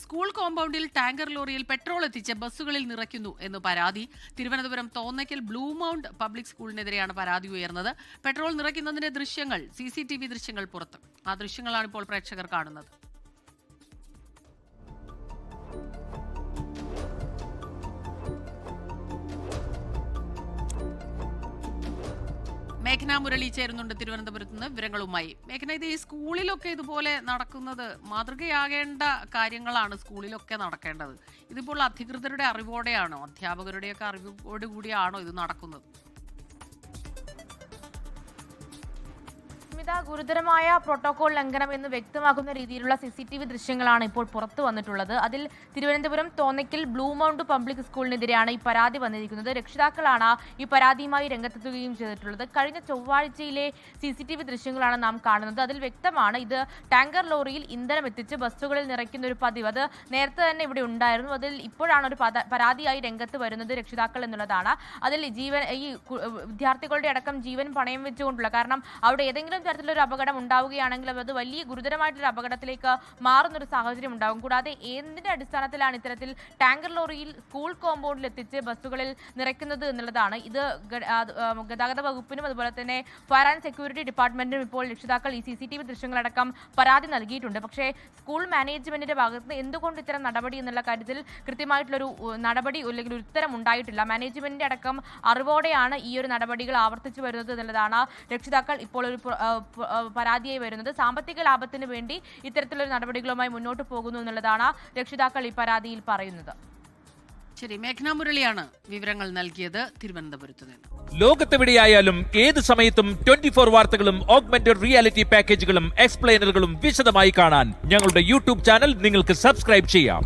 School കോമ്പൗണ്ടിൽ tanker ലോറിയിൽ petrol എത്തിച്ച് ബസ്സുകളിൽ നിറയ്ക്കുന്നു എന്ന് പരാതി. Thiruvananthapuram Thonnakkal blue mount public സ്കൂളിനെതിരെയാണ് പരാതി ഉയർന്നത്. പെട്രോൾ നിറയ്ക്കുന്നതിന്റെ ദൃശ്യങ്ങൾ CCTV ദൃശ്യങ്ങൾ പുറത്ത്. ആ ദൃശ്യങ്ങളാണ് ഇപ്പോൾ പ്രേക്ഷകർ കാണുന്നത്. മേഘന മുരളി ചേരുന്നുണ്ട് തിരുവനന്തപുരത്ത് നിന്ന് വിവരങ്ങളുമായി. മേഘന, ഇത് ഈ സ്കൂളിലൊക്കെ ഇതുപോലെ നടക്കുന്നത് മാതൃകയാകേണ്ട കാര്യങ്ങളാണ് സ്കൂളിലൊക്കെ നടക്കേണ്ടത്. ഇതിപ്പോൾ അധികൃതരുടെ അറിവോടെയാണോ, അധ്യാപകരുടെയൊക്കെ അറിവോടുകൂടിയാണോ ഇത് നടക്കുന്നത്? ഗുരുതരമായ പ്രോട്ടോകോൾ ലംഘനം എന്ന് വ്യക്തമാക്കുന്ന രീതിയിലുള്ള CCTV ദൃശ്യങ്ങളാണ് ഇപ്പോൾ പുറത്തു വന്നിട്ടുള്ളത്. അതിൽ Thiruvananthapuram Thonnakkal blue mount public സ്കൂളിനെതിരെയാണ് ഈ പരാതി വന്നിരിക്കുന്നത്. രക്ഷിതാക്കളാണ് ഈ പരാതിയുമായി രംഗത്തെത്തുകയും ചെയ്തിട്ടുള്ളത്. കഴിഞ്ഞ ചൊവ്വാഴ്ചയിലെ CCTV ദൃശ്യങ്ങളാണ് നാം കാണുന്നത്. അതിൽ വ്യക്തമാണ് ഇത് ടാങ്കർ ലോറിയിൽ ഇന്ധനം എത്തിച്ച് ബസ്സുകളിൽ നിറയ്ക്കുന്ന ഒരു പതിവ്. അത് നേരത്തെ തന്നെ ഇവിടെ ഉണ്ടായിരുന്നു. അതിൽ ഇപ്പോഴാണ് ഒരു പരാതിയായി രംഗത്ത് വരുന്നത് രക്ഷിതാക്കൾ എന്നുള്ളതാണ്. അതിൽ ഈ വിദ്യാർത്ഥികളുടെ അടക്കം ജീവൻ പണയം വെച്ചുകൊണ്ടുള്ള, കാരണം അവിടെ ഏതെങ്കിലും തരത്തിലൊരു അപകടം ഉണ്ടാവുകയാണെങ്കിൽ അത് വലിയ ഗുരുതരമായിട്ടൊരു അപകടത്തിലേക്ക് മാറുന്നൊരു സാഹചര്യം ഉണ്ടാകും. കൂടാതെ എന്തിന്റെ അടിസ്ഥാനത്തിലാണ് ഇത്തരത്തിൽ ടാങ്കർ ലോറിയിൽ സ്കൂൾ കോമ്പൗണ്ടിൽ എത്തിച്ച് ബസ്സുകളിൽ നിറയ്ക്കുന്നത് എന്നുള്ളതാണ്. ഇത് ഗതാഗത വകുപ്പിനും അതുപോലെ തന്നെ ഫയർ ആൻഡ് സെക്യൂരിറ്റി ഡിപ്പാർട്ട്മെന്റിനും ഇപ്പോൾ രക്ഷിതാക്കൾ ഈ CCTV ദൃശ്യങ്ങളടക്കം പരാതി നൽകിയിട്ടുണ്ട്. പക്ഷേ സ്കൂൾ മാനേജ്മെന്റിന്റെ ഭാഗത്ത് നിന്ന് എന്തുകൊണ്ട് ഇത്തരം നടപടി എന്നുള്ള കാര്യത്തിൽ കൃത്യമായിട്ടുള്ളൊരു നടപടി അല്ലെങ്കിൽ ഒരു ഉത്തരം ഉണ്ടായിട്ടില്ല. മാനേജ്മെന്റിന്റെ അടക്കം അറിവോടെയാണ് ഈ ഒരു നടപടികൾ ആവർത്തിച്ചു വരുന്നത് എന്നുള്ളതാണ് രക്ഷിതാക്കൾ ഇപ്പോൾ ഒരു പരാതിയായി വരുന്നത്. സാമ്പത്തിക ലാഭത്തിന് വേണ്ടി ഇത്തരത്തിലൊരു നടപടികളുമായി മുന്നോട്ട് പോകുന്നു എന്നുള്ളതാണ് രക്ഷിതാക്കൾ ഈ പരാതിയിൽ പറയുന്നത്. ശരി, മേഘന മുരളിയാണ് വിവരങ്ങൾ നൽകിയത് തിരുവനന്തപുരത്ത് നിന്ന്. ലോകത്തെവിടെയായാലും ഏത് സമയത്തും 24 വാർത്തകളും ഓഗ്മെന്റഡ് റിയാലിറ്റി പാക്കേജുകളും എക്സ്പ്ലെയിനറുകളും വിശദമായി കാണാൻ ഞങ്ങളുടെ YouTube ചാനൽ നിങ്ങൾക്ക് സബ്സ്ക്രൈബ് ചെയ്യാം.